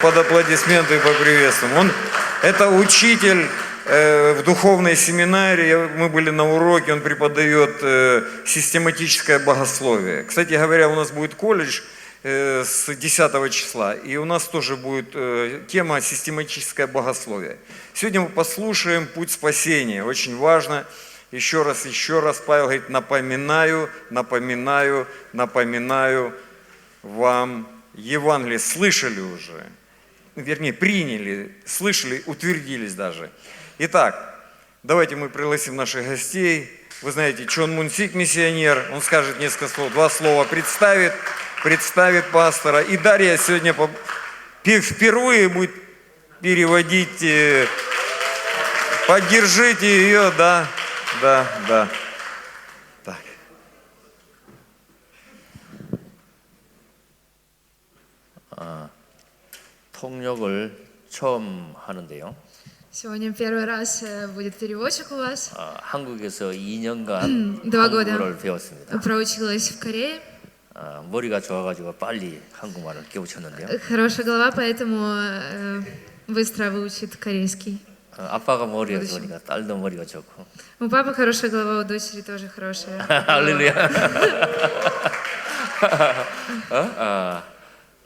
Под аплодисменты и поприветствуем. Это учитель в духовной семинарии. Мы были на уроке, он преподает систематическое богословие. Кстати говоря, у нас будет колледж с 10 числа, и у нас тоже будет тема систематическое богословие. Сегодня мы послушаем путь спасения. Очень важно. Еще раз, Павел говорит, напоминаю вам Евангелие. Слышали уже. Вернее, приняли, слышали, утвердились даже. Итак, давайте мы пригласим наших гостей. Вы знаете, Чон Мунсик, миссионер, он скажет несколько слов, 2 слова представит пастора. И Дарья сегодня впервые будет переводить, поддержите ее, да. Так. 통역을 처음 하는데요. Сегодня первый раз будет переводчик у вас. 한국에서 2년간 2 года 한국어를 배웠습니다. проучилась в Корее. 머리가 좋아가지고 빨리 한국말을 깨우쳤는데요. Хорошая голова, поэтому быстро выучит корейский. 아빠가 머리가 좋으니까 딸도 머리가 좋고. У папы хорошая голова, у дочери тоже хорошая. 할렐루야.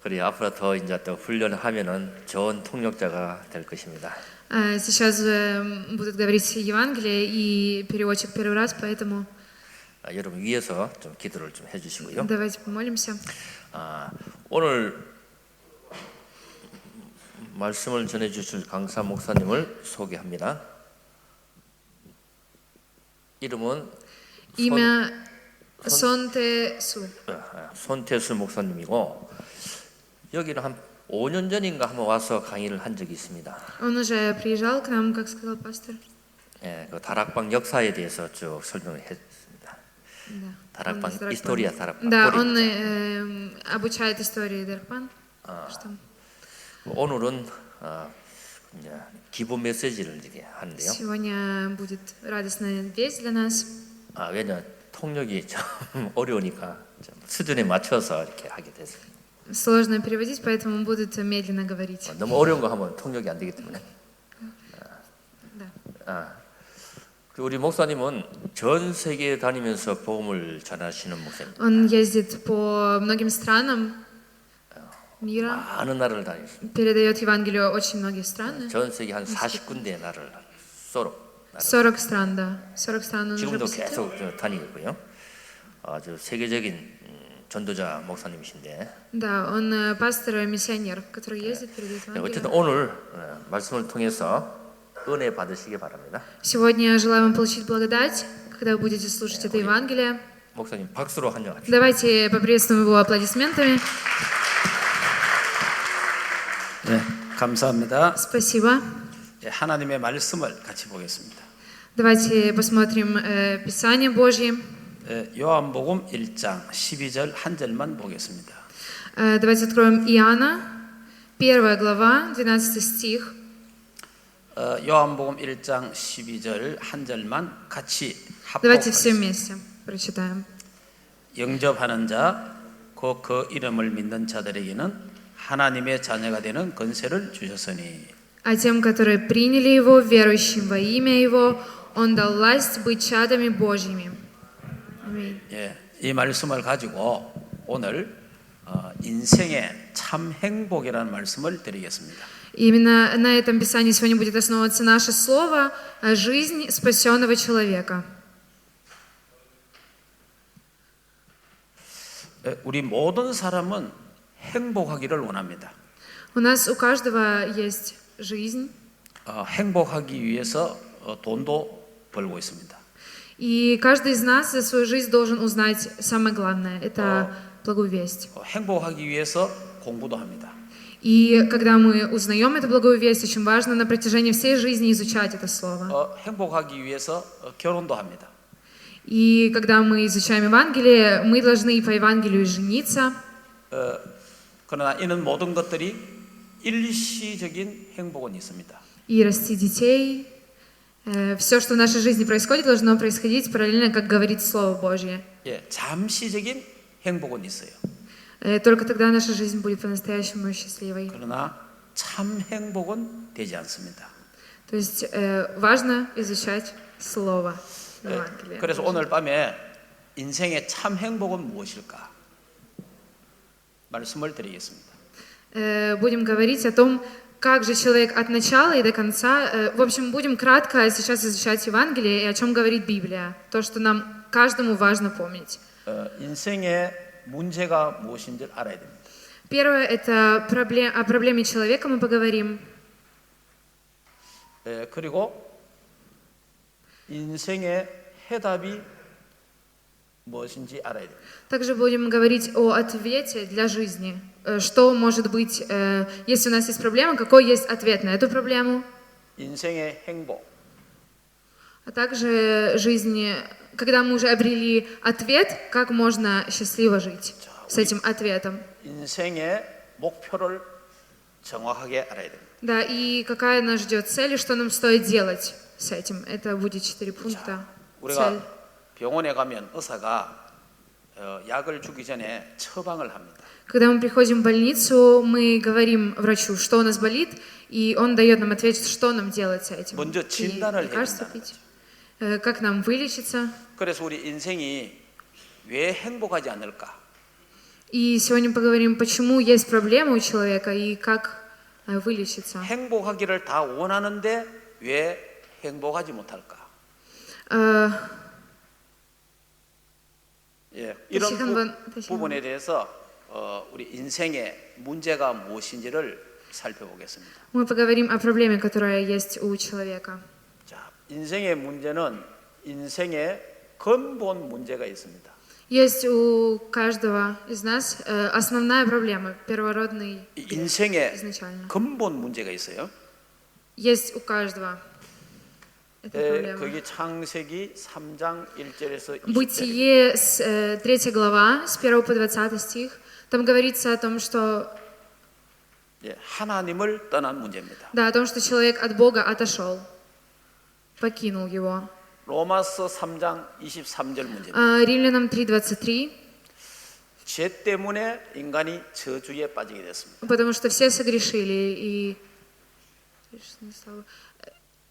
그래 앞으로 더 이제 또 훈련하면은 좋은 통역자가 될 것입니다. Сейчас будут говорить Евангелие и переводчик первый раз, поэтому 여러분 위해서 좀 기도를 좀 해주시고요. давайте помолимся. 오늘 말씀을 전해주실 강사 목사님을 소개합니다. 이름은 Имя Сонте-Су. 손태수 목사님이고 여기는 한 5년 전인가 한번 와서 강의를 한 적이 있습니다. Он уже приезжал к нам, как сказал пастор. 예, 그 다락방 역사에 대해서 쭉 설명을 했습니다. 다락방 이스토리아 다락방. Да, он обучает истории Дарпан. 오늘은 이제 기본 메시지를 이렇게 하는데요. Сегодня будет радостная весть для нас. 왜냐 통역이 좀 어려우니까 좀 수준에 맞춰서 이렇게 하게 됐습니다. Сложно переводить, поэтому будут медленно говорить. 너무 어려운 거 하면 통역이 안 되기 때문에. 우리 목사님은 전 세계에 다니면서 복음을 전하시는 목사님. Он ездит по многим странам мира, 많은 나라를 다녔습니다. передает Евангелие очень многие страны. 전 세계 한 40군데 나라를 40 стран, да. 40 стран он уже 지금도 посетил. 계속 다니고 있고요. 아주 세계적인 전도자 목사님이신데. Да, он пастор и миссионер, который ездит, передает 어쨌든 Евангелие. 오늘 말씀을 통해서 은혜 받으시기 바랍니다. Сегодня я желаю вам получить благодать, когда вы будете слушать это Евангелие. 목사님 박수로 환영합니다. Давайте поприветствуем его аплодисментами. 네, 감사합니다. Спасибо. 하나님의 말씀을 같이 보겠습니다. Давайте посмотрим Писание Божье. 요한복음 1장 12절 한 절만 보겠습니다. Давайте откроем Иоанна, 1 глава, 12 стих. 요한복음 1장 12절 한 절만 같이 Давайте все 합독하겠습니다. вместе прочитаем. 영접하는 자, 곧 그 이름을 믿는 자들에게는 하나님의 자녀가 되는 권세를 주셨으니 А тем, которые приняли Его, верующим во имя Его, Он дал власть быть чадами Божьими. Аминь. 예, 이 말씀을 가지고 오늘 인생의 참 행복이라는 말씀을 드리겠습니다. Именно на этом Писании сегодня будет основываться наше слово «Жизнь спасенного человека». 우리 모든 사람은 행복하기를 원합니다. У нас у каждого есть жизнь, 행복하기 위해서 돈도 벌고 있습니다. и каждый из нас за свою жизнь должен узнать самое главное – это благую весть. 행복하기 위해서 공부도 합니다. И когда мы узнаем эту благую весть, очень важно на протяжении всей жизни изучать это слово. 행복하기 위해서 결혼도 합니다. И когда мы изучаем Евангелие, мы должны по Евангелию жениться. 그러나 이는 모든 것들이 일시적인 행복은 있습니다. И расти детей. Все, что в нашей жизни происходит, должно происходить параллельно, как говорит Слово Божье. 잠시적인 행복은 있어요. Только тогда наша жизнь будет по-настоящему счастливой. 그러나 참 행복은 되지 않습니다. То есть важно изучать Слово Евангелия. 그래서 오늘 밤에 인생의 참 행복은 무엇일까? 말씀을 드리겠습니다. Будем говорить о том, как же человек от начала и до конца. В общем, будем кратко сейчас изучать Евангелие и о чем говорит Библия. То, что нам каждому важно помнить. 인생의 문제가 무엇인지 알아야 됩니다. Первое – это о проблеме человека мы поговорим. 그리고 인생의 해답이 무엇인지 알아야 됩니다. Также будем говорить о ответе для жизни. Что может быть, если у нас есть проблема, какой есть ответ на эту проблему. 인생의 행복, А также жизни, когда мы уже обрели ответ, как можно счастливо жить с этим ответом. 인생의 목표를 정확하게 알아야 됩니다. Да, и какая нас ждет цель, и что нам стоит делать с этим. Это будет 4 пункта. Цель. 우리가 병원에 가면 의사가 약을 주기 전에 처방을 합니다. Когда мы приходим в больницу, мы говорим врачу, что у нас болит, и он дает нам ответ, что нам делать с этим. 먼저 Какие 진단을 лекарства 해야 пить, как нам вылечиться. 그래서 우리 인생이 왜 행복하지 않을까? И сегодня поговорим, почему есть проблемы у человека и как вылечиться. 행복하기를 다 원하는데 왜 행복하지 못할까? 예, 이런 다시 한번. 부분에 대해서 우리 인생의 문제가 무엇인지를 살펴보겠습니다. Мы поговорим о проблеме, которая есть у человека. 자, 인생의 문제는 인생의 근본 문제가 있습니다. Есть у каждого из нас основная проблема, первородный грех 인생의 изначально. 근본 문제가 있어요. Есть у каждого эта проблема. 거기 창세기 3장 1절에서 20절. Бытие, 3 глава, с 1 по 20 стих, там говорится о том, что, 예, 하나님을 떠난 문제입니다. да, о том, что человек от Бога отошел, покинул его. 로마서 3장 23절 문제입니다. Римлянам 3:23, 죄 때문에 인간이 저주에 빠지게 됐습니다. потому что все согрешили, и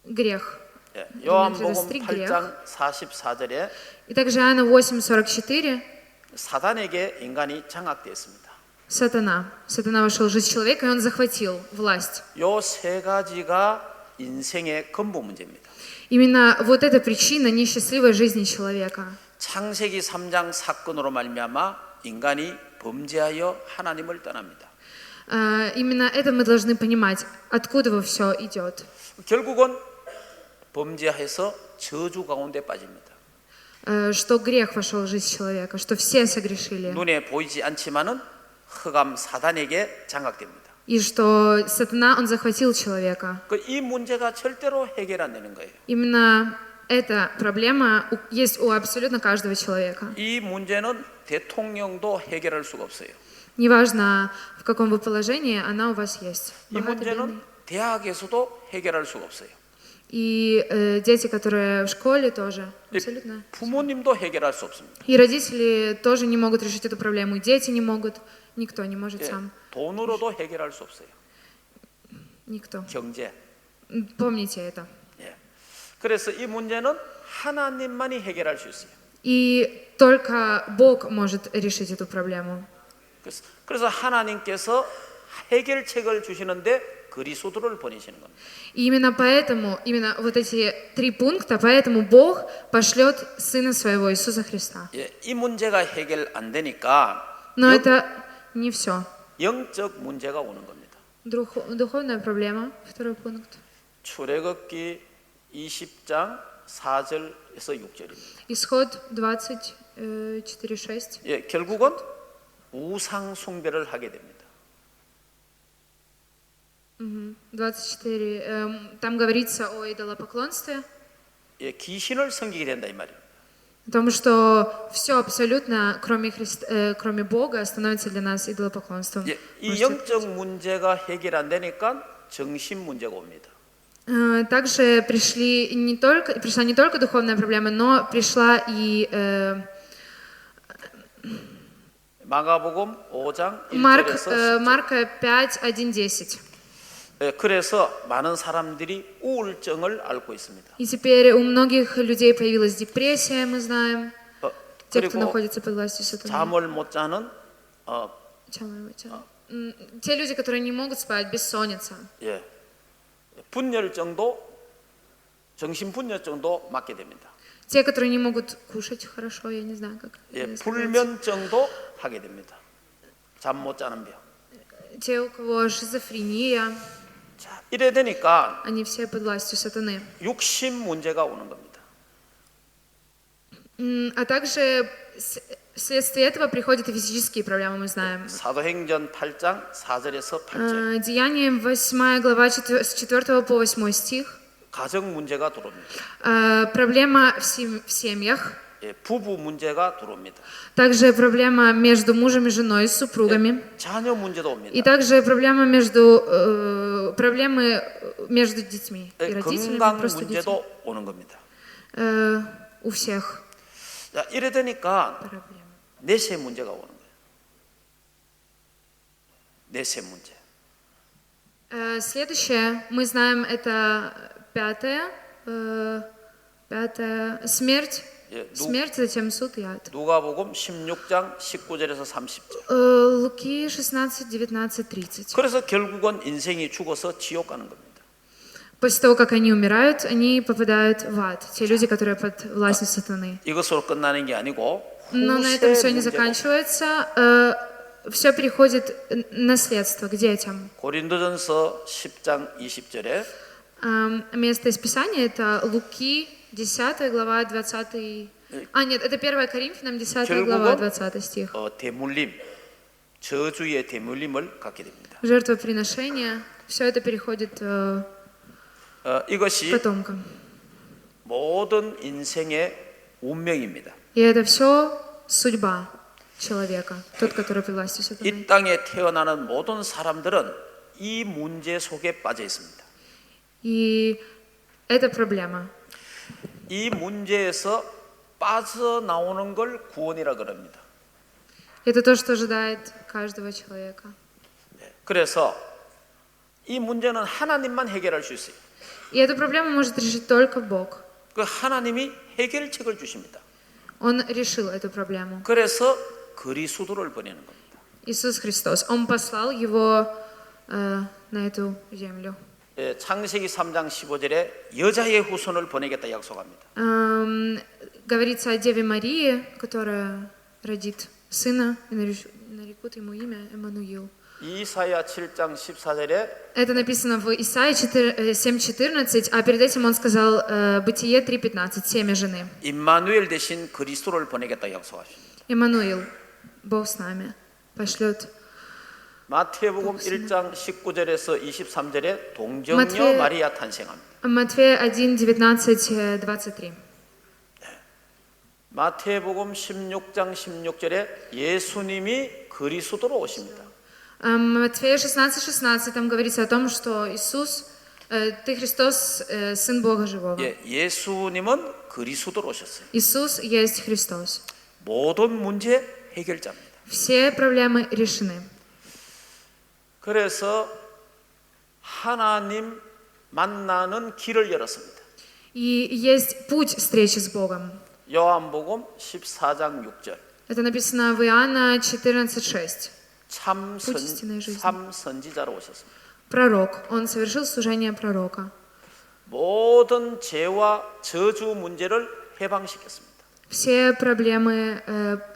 грех. 예, 요한복음 23 грех. 8장 44절에 И также Иоанна 8:44, 사단에게 인간이 장악되었습니다. Сатана вошел в жизнь человека, и он захватил власть. 요 세 가지가 인생의 근본 문제입니다. Именно вот эта причина несчастливой жизни человека. 창세기 3장 사건으로 말미암아 인간이 범죄하여 하나님을 떠납니다. Именно это мы должны понимать, откуда все идет. 결국은 범죄해서 저주 가운데 빠집니다. Что грех вошел в жизнь человека, что все согрешили. 눈에 보이지 않지만은 흑암 사단에게 장악됩니다. И что сатана, он захватил человека. 이 문제가 절대로 해결 안 되는 거예요. Именно эта проблема есть у абсолютно каждого человека. 이 문제는 대통령도 해결할 수가 없어요. Неважно, в каком вы положении, она у вас есть. 이 문제는 대학에서도 해결할 수가 없어요. И дети, которые в школе, тоже. Абсолютно. 부모님도 해결할 수 없습니다. И родители тоже не могут решить эту проблему, и дети не могут, никто не может 예, сам. 돈으로도 해결할 수 없어요. Никто. 경제. Помните это. 예. 그래서 이 문제는 하나님만이 해결할 수 있어요. И только Бог может решить эту проблему. 그래서 하나님께서 해결책을 주시는데 그리스도를 보내시는 겁니다. И именно поэтому, именно вот эти 3 пункта, поэтому Бог пошлет Сына Своего, Иисуса Христа. 예, 이 문제가 해결 안 되니까 Но это не все. 영적 문제가 오는 겁니다. Духовная проблема, 2 пункт. 출애굽기 20장 4절에서 6절입니다. Исход 24:6. 예, 결국은 우상 숭배를 하게 됩니다. 24. Там говорится о идолопоклонстве, 예, 귀신을 섬기게 된다 이 말이에요. о том, что все абсолютно, кроме Бога, становится для нас идолопоклонством. 예, 이 영적 문제가 해결 안 되니까 정신 문제가 옵니다. Также пришла не только духовная проблема, но пришла и 마가복음 5장 1절에서 10절. Марка 5:1-10. 그래서 많은 사람들이 우울증을 앓고 있습니다. И теперь у многих людей появилась депрессия, мы знаем, те, кто 그리고 находится под властью сатаны. 잠을 못 자는 Те люди, которые не могут спать, бессонница. 예, 분열증도 정신분열증도 맞게 됩니다. Те, которые не могут кушать хорошо, я не знаю, как 예, это сказать. 불면증도 하게 됩니다. 잠 못 자는 병. Те, у кого шизофрения, 자, 이래 되니까 они все под властью сатаны. 육신 문제가 오는 겁니다. А также вследствие этого приходят и физические проблемы, мы знаем. 사도행전 8장 4절에서 8절. Деяние 8 глава с 4 по 8 стих. 가정 문제가 들어옵니다. Проблема в семьях. 예, 부부 문제가 들어옵니다. Также проблема между мужем и женой, с супругами. 자녀 문제도 옵니다. И также проблемы между детьми и 예, родителями, 건강 просто детьми. 문제도 오는 겁니다. У всех 자, 이래 되니까 проблемы. 내세 문제가 오는 거예요. 내세 문제. Следующее, мы знаем, это пятое, смерть. 예, Смерть, затем суд и ад. 누가복음 16장 19절에서 30절. Луки 16, 19, 30. 그래서 결국은 인생이 죽어서 지옥 가는 겁니다. После того, как они умирают, они попадают в ад. Те люди, которые под властью сатаны. 이것으로 끝나는 게 아니고 Но на этом все не 후세 문제가 заканчивается. Все переходит наследство к детям. 고린도전서 10장 20절에 Место из Писания это Луки, 10 глава, 20. Нет, это 1 Коринфянам, 10 глава, 20 стих. 대물림, 저주의 대물림을 갖게 됩니다. Жертвоприношение. Все это переходит 이것이 потомкам. 모든 인생의 운명입니다. И это все судьба человека, тот, который под властью сатаны. 이 땅에 태어나는 모든 사람들은 이 문제 속에 빠져 있습니다. И это проблема. 이 문제에서 빠져나오는 걸 구원이라 그럽니다. Это то, что ожидает каждого человека. 그래서 이 문제는 하나님만 해결할 수 있어요. И эту проблему может решить только Бог. 그 하나님이 해결책을 주십니다. Он решил эту проблему. 그래서 그리스도를 보내는 겁니다. Иисус Христос. Он послал его на эту землю. 예, 창세기 3장 15절에 여자의 후손을 보내겠다 약속합니다. Говорится о Деве Марии, которая родит сына, и нарекут ему имя Эммануил. 이사야 7장 14절에 Это написано в Исаии 7:14, а перед этим он сказал Бытие 3:15, семя жены. 임마누엘 대신 그리스도를 보내겠다 약속하십니다. Эммануил, Бог с нами, пошлет. 마태복음 1장 19절에서 23절에 동정녀 마태- 마리아 탄생합니다. Матфея 1:19, 23. 마태복음 16장 16절에 예수님이 그리스도로 오십니다. Матфея 16:16, там говорится о том, что Иисус, ты Христос, Сын Бога Живого. 예, 예수님은 그리스도로 오셨어요. Иисус есть Христос. 모든 문제 해결자입니다. Все проблемы решены. 그래서 하나님 만나는 길을 열었습니다. И есть путь встречи с Богом. 요한복음 14장 6절. Это написано в Иоанна 14:6. 참 истинной жизни. 선지자로 오셨습니다. Пророк. Он совершил служение пророка. 모든 죄와 저주 문제를 해방시켰습니다. Все проблемы,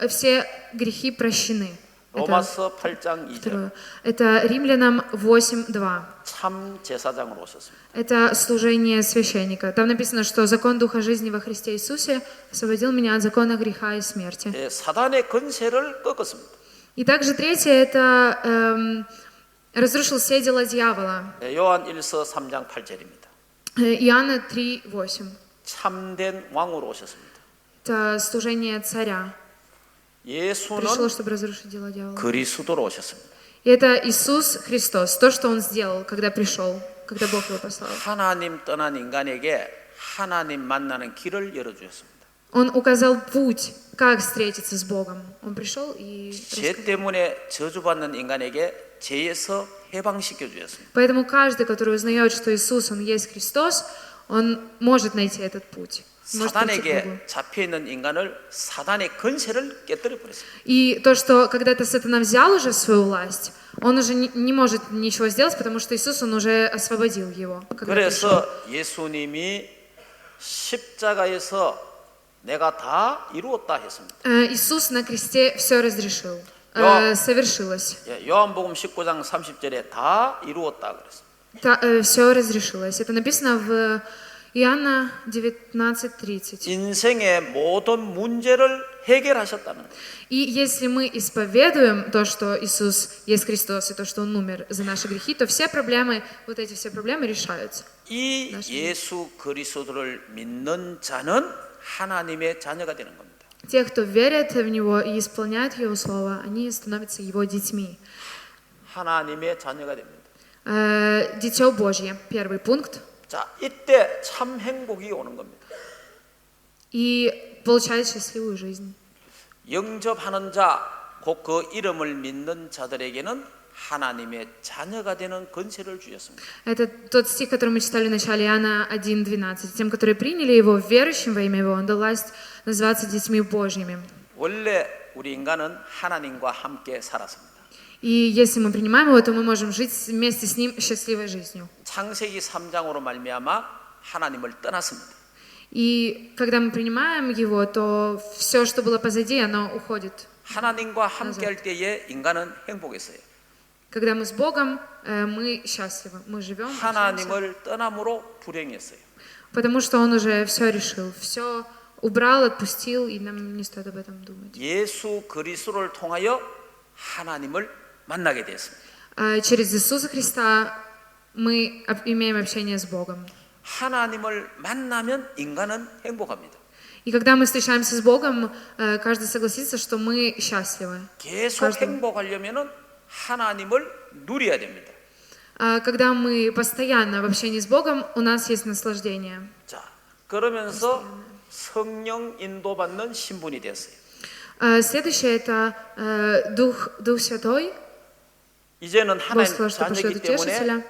все грехи прощены. Это 로마서 8장 2절. второе. Это Римлянам 8:2. 참 제사장으로 오셨습니다. Это служение священника. Там написано, что закон Духа жизни во Христе Иисусе освободил меня от закона греха и смерти. 예, 사단의 건세를 꺾었습니다. И также третье, это разрушил все дела дьявола. 예, 요한 1서 3장 8절입니다. Иоанна 3:8. 참된 왕으로 오셨습니다. Это служение царя. 예수는 Пришло, чтобы разрушить дела дьявола. 그리스도로 오셨습니다. И это Иисус Христос, то, что Он сделал, когда пришел, когда Бог Его послал. 하나님 떠난 인간에게 하나님 만나는 길을 열어주셨습니다. Он указал путь, как встретиться с Богом. Он пришел и 죄 때문에 저주받는 ин간에게 죄에서 해방시켜 주셨습니다. Поэтому каждый, который узнает, что Иисус, Он есть Христос, он может найти этот путь. Может прийти к Богу. 사단에게 잡혀 있는 인간을 사단의 권세를 깨뜨려 버렸습니다. И то, что когда-то сатана взял уже свою власть, он уже не может ничего сделать, потому что Иисус, Он уже освободил его. когда пришел. 그래서 예수님이 십자가에서 내가 다 이루었다 했습니다. Иисус на кресте все разрешил, Я- совершилось. 예, 요한복음 19장 30절에 다 이루었다 그랬습니다. Все разрешилось. Это написано в Иоанна 19:30. 인생의 모든 문제를 해결하셨다는 거예요. И если мы исповедуем то, что Иисус есть Христос, и то, что Он умер за наши грехи, то все проблемы, вот эти все проблемы решаются. 이 예수 그리스도를 믿는 자는 하나님의 자녀가 되는 겁니다. Те, кто верят в Него и исполняют Его Слово, они становятся Его детьми. 하나님의 자녀가 됩니다. Дитё Божье, первый пункт. 자, 이때 참 행복이 오는 겁니다. И получают счастливую жизнь. 영접하는 자, 곧 그 이름을 믿는 자들에게는 하나님의 자녀가 되는 권세를 주셨습니다. Это тот стих, который мы читали в начале Иоанна 1:12. Тем, которые приняли Его, верующим во имя Его, Он дал власть называться детьми Божьими. 원래 우리 인간은 하나님과 함께 살았습니다. И если мы принимаем Его, то мы можем жить вместе с Ним счастливой жизнью. 창세기 3장으로 말미암아 하나님을 떠났습니다. И когда мы принимаем Его, то все, что было позади, оно уходит. 하나님과 함께 할 때에 인간은 행복했어요. Когда мы с Богом, мы счастливы, мы живем, общаемся. 하나님을 떠남으로 불행했어요. Потому что Он уже все решил, все убрал, отпустил, и нам не стоит об этом думать. 예수 그리스도를 통하여 하나님을 만나게 됐습니다. Через Иисуса Христа мы имеем общение с Богом. 하나님을 만나면 인간은 행복합니다. И когда мы встречаемся с Богом, каждый согласится, что мы счастливы. 계속 행복하려면은 하나님을 누려야 됩니다. Когда мы постоянно в общении с Богом, у нас есть наслаждение. 자, 그러면서 성령 인도받는 신분이 됐어요. Следующее это Дух Святой. 이제는 Бог 하나님 сказал, что пошлет 자녀이기 때문에 утешителя.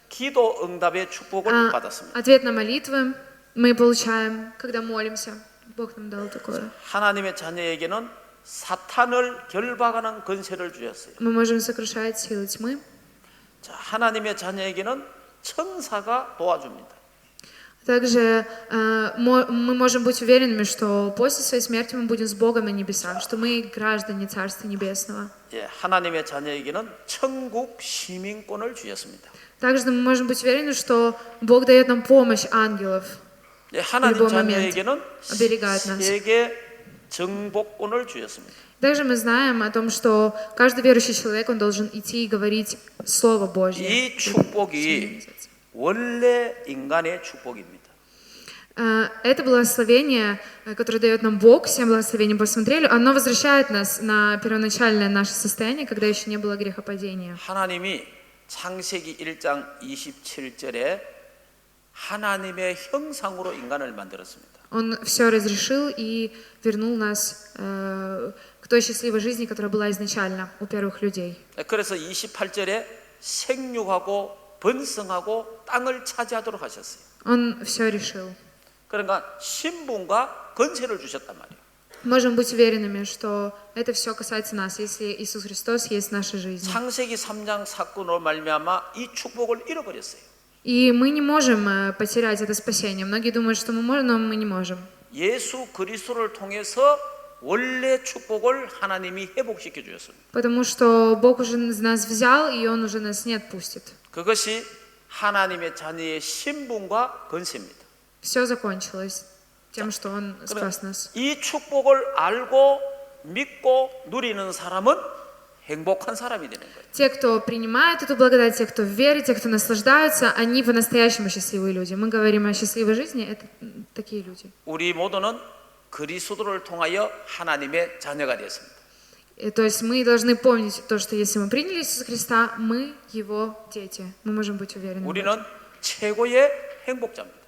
기도 응답의 축복을 받았습니다. Ответ на молитвы мы получаем, когда молимся. Бог нам дал такое. 하나님의 자녀에게는 사탄을 결박하는 권세를 주셨어요. Мы можем сокрушать силы тьмы. 자, 하나님의 자녀에게는 천사가 도와줍니다. Также мы можем быть уверенными, что после своей смерти мы будем с Богом на небесах, что мы граждане Царства Небесного. 예, 하나님의 자녀에게는 천국 시민권을 주셨습니다. Также мы можем быть уверены, что Бог дает нам помощь ангелов. 예, 하나님 любой момент 자녀에게는 оберегает нас. 세계 정복권을 주셨습니다. Также мы знаем о том, что каждый верующий человек, он должен идти и говорить Слово Божье. 이 축복이 원래 인간의 축복입니다. Это благословение, которое дает нам Бог, всем благословением посмотрели, оно возвращает нас на первоначальное наше состояние, когда еще не было грехопадения. 하나님이 창세기 1장 27절에 하나님의 형상으로 인간을 만들었습니다. Он все разрешил и вернул нас к той счастливой жизни, которая была изначально у первых людей. 그래서 28절에 생육하고 번성하고 땅을 차지하도록 하셨어요. Он все решил. 그러니까 신분과 권세를 주셨단 말이에요. Можем быть уверенными, что это все касается нас, если Иисус Христос есть в нашей жизни. 창세기 3장 사건으로 말미암아 이 축복을 잃어버렸어요. И мы не можем потерять это спасение. Многие думают, что мы можем, но мы не можем. 예수 그리스도를 통해서 원래 축복을 하나님이 회복시켜 주셨습니다. Потому что Бог уже нас взял, и Он уже нас не отпустит. 그것이 하나님의 자녀의 신분과 권세입니다. Все закончилось тем, что Он спас нас. 이 축복을 알고 믿고 누리는 사람은 행복한 사람이 되는 거예요. Те, кто принимает эту благодать, те, кто верит, те, кто наслаждаются, они по-настоящему счастливые люди. Мы говорим о счастливой жизни, это такие люди. 우리 모두는 그리스도를 통하여 하나님의 자녀가 되었습니다. То есть мы должны помнить то, что если мы приняли Иисуса Христа, мы Его дети. Мы можем быть уверены. 우리는 최고의 행복자입니다.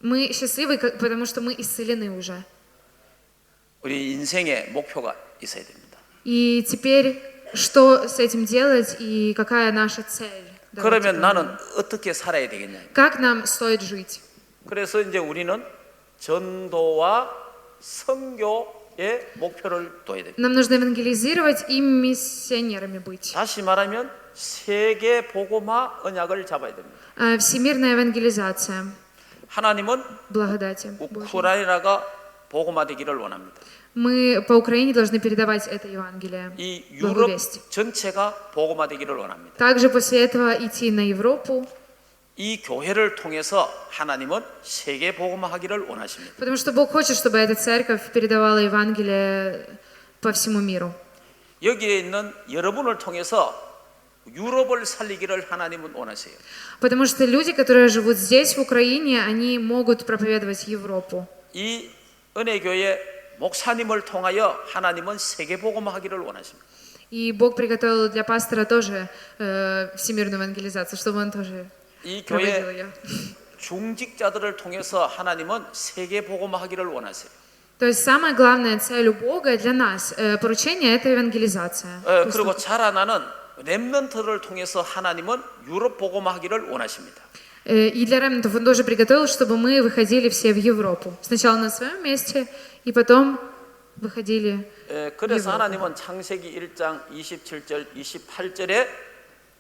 Мы счастливы, потому что мы исцелены уже. 우리 인생의 목표가 있어야 됩니다. И теперь, что с этим делать и какая наша цель? Давайте 그러면 나는 подумаем. 어떻게 살아야 되겠냐? Как нам стоит жить? 그래서 이제 우리는 전도와 선교의 목표를 둬야 됩니다. Нам нужно евангелизировать и миссионерами быть. 다시 말하면 세계 복음화 언약을 잡아야 됩니다. Всемирная евангелизация, 하나님은 благодати Божьей. 우크라이나가 복음화되기를 원합니다. Мы по Украине должны передавать это Евангелие, 이 благую 유럽 весть. 전체가 복음화되기를 원합니다. Также после этого идти на Европу, 이 교회를 통해서 하나님은 세계 복음화하기를 원하십니다. потому что Бог хочет, чтобы эта церковь передавала Евангелие по всему миру. 여기에 있는 여러분을 통해서 유럽을 살리기를 하나님은 원하세요. Потому что люди, которые живут здесь, в Украине, они могут проповедовать Европу. 이 은혜교회 목사님을 통하여 하나님은 세계 복음화하기를 원하십니다. И Бог приготовил для пастора тоже всемирную евангелизацию, чтобы он тоже 이 проводил 교회 ее. 중직자들을 통해서 하나님은 세계 복음화하기를 원하세요. То есть самая главная цель у Бога для нас, поручение, это евангелизация. 그리고 자라나는 렘넌트를 통해서 하나님은 유럽 복음화하기를 원하십니다. И для ремнантов он тоже приготовил, чтобы мы выходили все в Европу. Сначала на своем месте, и потом выходили. 그래서 하나님은 창세기 1장 27절 28절에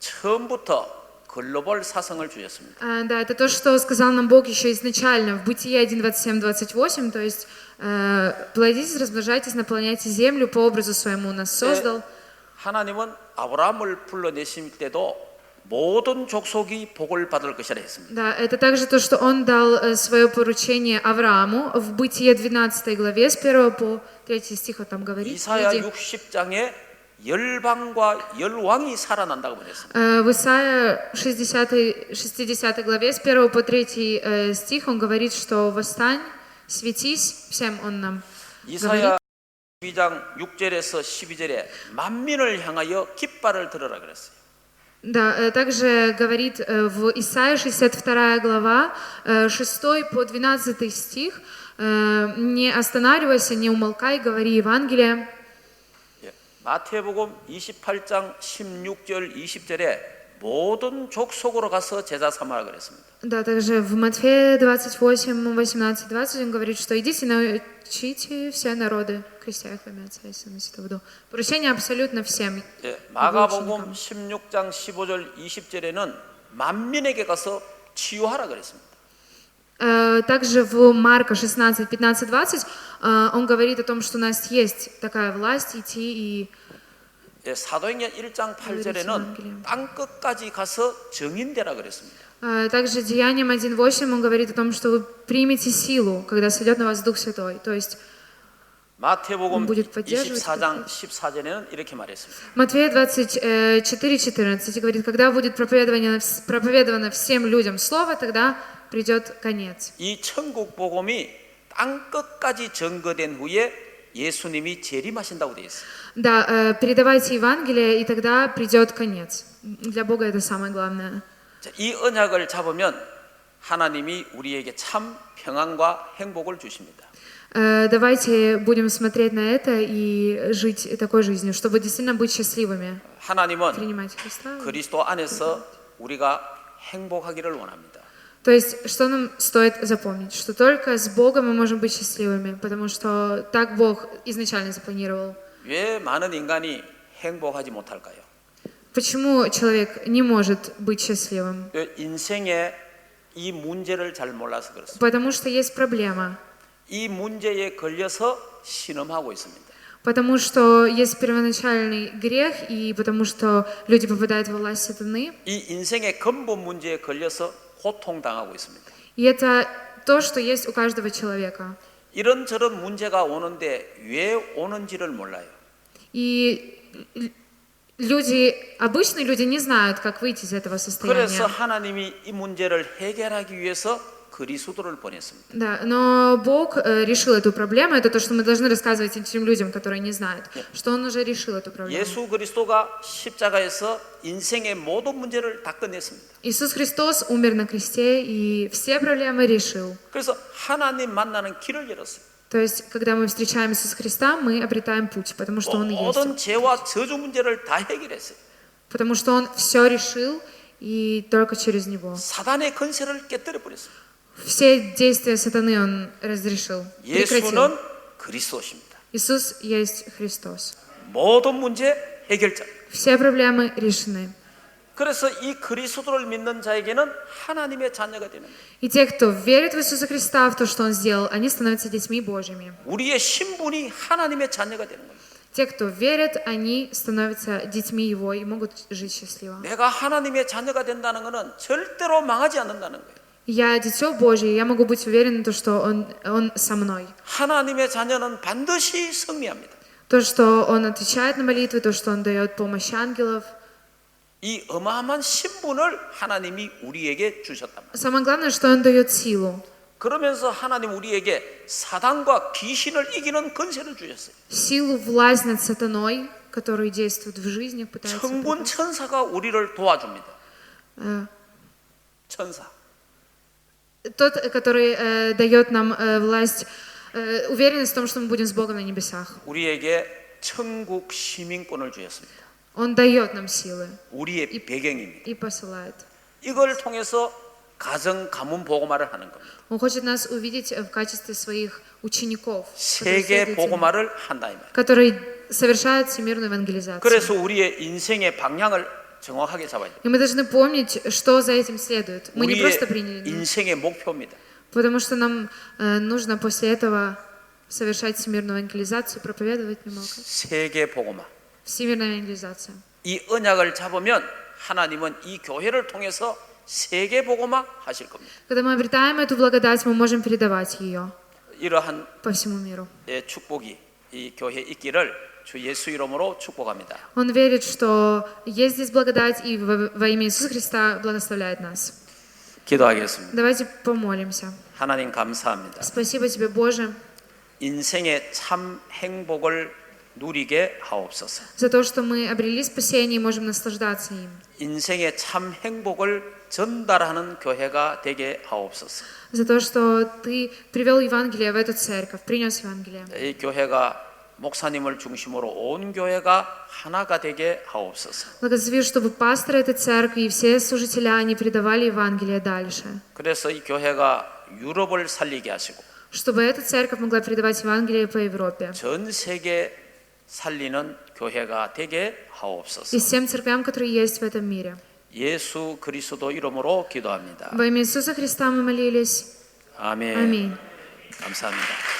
처음부터 글로벌 사성을 주셨습니다. Да, это то, что сказал нам Бог еще изначально в Бытие 1, 27, 28, то есть плодитесь, размножайтесь, наполняйте землю по образу своему нас создал. 하나님은 아브라함을 불러내실 때도 모든 족속이 복을 받을 것이라 했습니다. Да, это также то, что он дал свое поручение Аврааму в Бытие 12 главе с 1 по 3 стих, он там говорит. 이사야 Люди. 60장에 열방과 열왕이 살아난다고 말했습니다. В Исаия 60 главе с 1 по 3 стих он говорит, что «Восстань, светись», всем он нам говорит. 이사야 12장 6절에서 12절에 만민을 향하여 깃발을 들어라 그랬어요. Да, также говорит в Исаии 62 глава, 6 по 12 стих, «Не останавливайся, не умолкай, говори Евангелие». 마태복음 28장 16절 20절에 모든 족속으로 가서 제자 삼아라 그랬습니다. Да, также в Матфея 28, 18, 20 он говорит, что идите научите все народы, крестя их во имя Отца и Сына и Святого Духа. Поручение абсолютно всем. 마가복음 16장 15절 20절에는 만민에게 가서 치유하라 그랬습니다. Также в Марка 16, 15, 20 он говорит о том, что у нас есть такая власть идти и 사도행전 1장 8절에는 땅 끝까지 가서 증인되라 그랬습니다. также Деянием 1.8 он говорит о том, что вы примете силу, когда сойдет на вас Дух Святой. То есть 마태복음 будет поддерживать 24장 14절에는 이렇게 말했습니다. Матфея 24:14 говорит, когда будет проповедовано всем людям слово, тогда придет конец. 이 천국 복음이 땅 끝까지 증거된 후에 예수님이 재림하신다고 되어 있어요. Да, передавайте Евангелие, и тогда придет конец. Для Бога это самое главное. 자, 이 언약을 잡으면 하나님이 우리에게 참 평안과 행복을 주십니다. Давайте будем смотреть на это и жить такой жизнью, чтобы действительно быть счастливыми. 하나님은 Принимать Христа. 그리스도 안에서 우리가 행복하기를 원합니다. То есть, что нам стоит запомнить? Что только с Богом мы можем быть счастливыми, потому что так Бог изначально запланировал. 왜 많은 인간이 행복하지 못할까요? Почему человек не может быть счастливым? 인생의 이 문제를 잘 몰라서 그렇습니다. Потому что есть проблема. 이 문제에 걸려서 신음하고 있습니다. Потому что есть первоначальный грех, и потому что люди попадают во власть сатаны. 이 인생의 근본 문제에 걸려서 고통당하고 있습니다. И это то, что есть у каждого человека. 이런저런 문제가 오는데 왜 오는지를 몰라요. И люди, обычные люди не знают, как выйти из этого 그래서 состояния. 하나님이 이 문제를 해결하기 위해서 그리스도를 보냈습니다. Да, но Бог решил эту проблему. Это то, что мы должны рассказывать этим людям, которые не знают, что Он уже решил эту проблему. 예수 그리스도가 십자가에서 인생의 모든 문제를 다 끝냈습니다. Иисус Христос умер на кресте и все проблемы решил. 그래서 하나님 만나는 길을 열었어요. То есть, когда мы встречаем Иисуса Христа, мы обретаем путь, потому что Он и есть. 모든 죄와 저주 문제를 다 해결했어요. Потому что Он все решил, и только через Него. 사단의 건세를 깨뜨려 버렸습니다. Все действия сатаны Он разрешил, прекратил. 예수는 그리스도십니다. Иисус есть Христос. 모든 문제 해결자. Все проблемы решены. 그래서 이 그리스도를 믿는 자에게는 하나님의 자녀가 되는 거예요. И те, кто верит в Иисуса Христа, в то, что Он сделал, они становятся детьми Божьими. 우리의 신분이 하나님의 자녀가 되는 거예요. Те, кто верит, они становятся детьми Его и могут жить счастливо. 내가 하나님의 자녀가 된다는 것은 절대로 망하지 않는다는 거예요. Я дитё Божье, я могу быть уверен, в том, что Он со мной. 하나님의 자녀는 반드시 승리합니다. То, что Он отвечает на молитвы, то, что Он дает помощь ангелов. 이 어마어마한 신분을 하나님이 우리에게 주셨단 말이에요. Самое главное, что Он дает силу. 그러면서 하나님 우리에게 사단과 귀신을 이기는 권세를 주셨어요. Силу, власть над сатаной, который действует в жизнях, пытается... 천군 천사가 우리를 도와줍니다. 천사. Тот, который дает нам власть, уверенность в том, что мы будем с Богом на небесах. 우리에게 천국 시민권을 주셨습니다. Он дает нам силы 우리의 배경입니다. и посылает. 이걸 통해서 가정 가문 보고말을 하는 겁니다. Он хочет нас увидеть в качестве своих учеников, 세계 보고말을 한다 이 말이에요. которые совершают всемирную евангелизацию. 그래서 우리의 인생의 방향을 정확하게 잡아야 돼요. И мы должны помнить, что за этим следует. Мы не 우리의 просто приняли, 인생의 목표입니다. потому что нам нужно после этого совершать всемирную евангелизацию, проповедовать немного. 세계 보고말. Всемирная евангелизация. 이 언약을 잡으면 하나님은 이 교회를 통해서 세계 보고만 하실 겁니다. Когда мы обретаем эту благодать, мы можем передавать ее 이러한 по всему миру. 축복이 이 교회에 있기를 주 예수 이름으로 축복합니다. Он верит, что есть здесь благодать, и во имя Иисуса Христа благословляет нас. 기도하겠습니다. Давайте помолимся. 하나님 감사합니다. Спасибо Тебе, Боже, 인생의 참 행복을 누리게 하옵소서. за то, что мы обрели спасение и можем наслаждаться им. 인생의 참 행복을 전달하는 교회가 되게 하옵소서. За то, что Ты привел Евангелие в эту церковь, принес Евангелие. 이 교회가 목사님을 중심으로 온 교회가 하나가 되게 하옵소서. Благослови, чтобы пасторы этой церкви и все служители, они передавали Евангелие дальше. 그래서 이 교회가 유럽을 살리게 하시고 Чтобы эта церковь могла передавать Евангелие по Европе. 전 세계 살리는 교회가 되게 하옵소서. И всем церквям, которые есть в этом мире. 예수 그리스도 이름으로 기도합니다. Во имя Иисуса Христа мы молились. 아멘. Аминь. 감사합니다.